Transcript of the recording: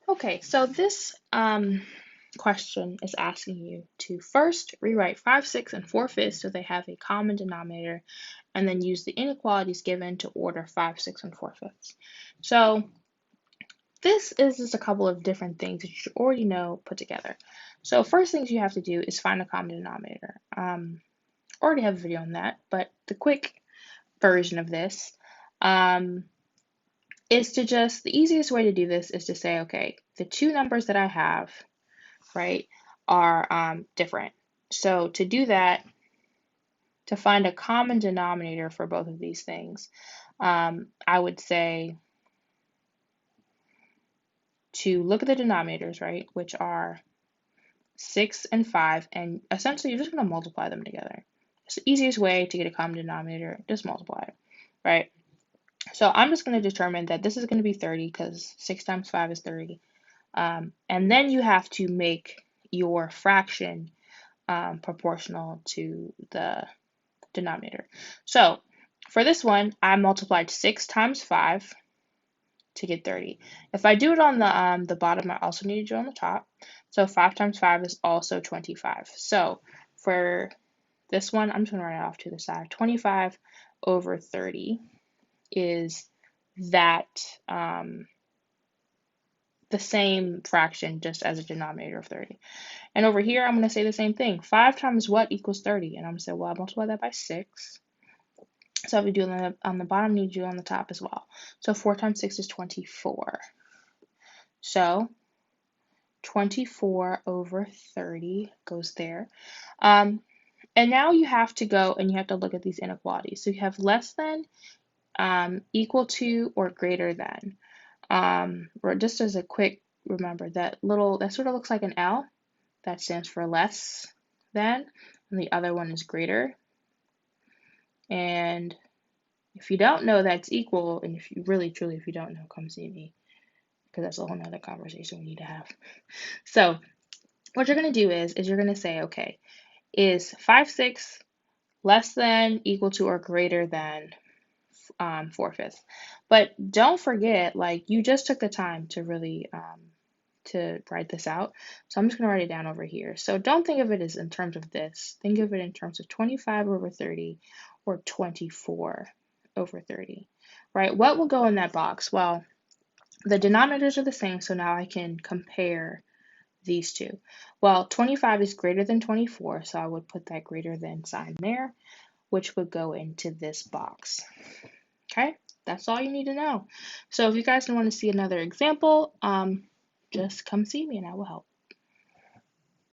Okay, so this question is asking you to first rewrite 5, 6, and 4/5 so they have a common denominator, and then use the inequalities given to order 5, 6, and 4/5. So this is just a couple of different things that you should already know put together. So first things you have to do is find a common denominator. Already have a video on that, but the quick version of this is to just, the easiest way to do this is to say, okay, the two numbers that I have, right, are different. So to do that, to find a common denominator for both of these things, I would say to look at the denominators, right, which are 6 and 5, and essentially you're just going to multiply them together. It's the easiest way to get a common denominator, just multiply it, right? So I'm just going to determine that this is going to be 30 because 6 times 5 is 30. And then you have to make your fraction proportional to the denominator. So for this one, I multiplied 6 times 5 to get 30. If I do it on the bottom, I also need to do it on the top. So 5 times 5 is also 25. So for this one, I'm just going to write it off to the side. 25 over 30 is that the same fraction just as a denominator of 30. And over here, I'm going to say the same thing. 5 times what equals 30? And I'm going to say, well, I multiply that by 6. So if we do it on the bottom, you need to do it on the top as well. So 4 times 6 is 24. So 24 over 30 goes there. And now you have to go and you have to look at these inequalities. So you have less than, equal to, or greater than. Or just as a quick remember, that sort of looks like an L. That stands for less than, and the other one is greater. And if you don't know that's equal, and if you really truly, if you don't know, come see me, because that's a whole nother conversation we need to have. So what you're going to do is you're going to say, okay, is 5, 6 less than, equal to, or greater than 4/5? But don't forget, like, you just took the time to really to write this out. So I'm just going to write it down over here. So don't think of it as in terms of this. Think of it in terms of 25 over 30 or 24 over 30, right? What will go in that box? Well, the denominators are the same, so now I can compare these two. Well, 25 is greater than 24, so I would put that greater than sign there, which would go into this box. Okay, that's all you need to know. So if you guys want to see another example, just come see me and I will help.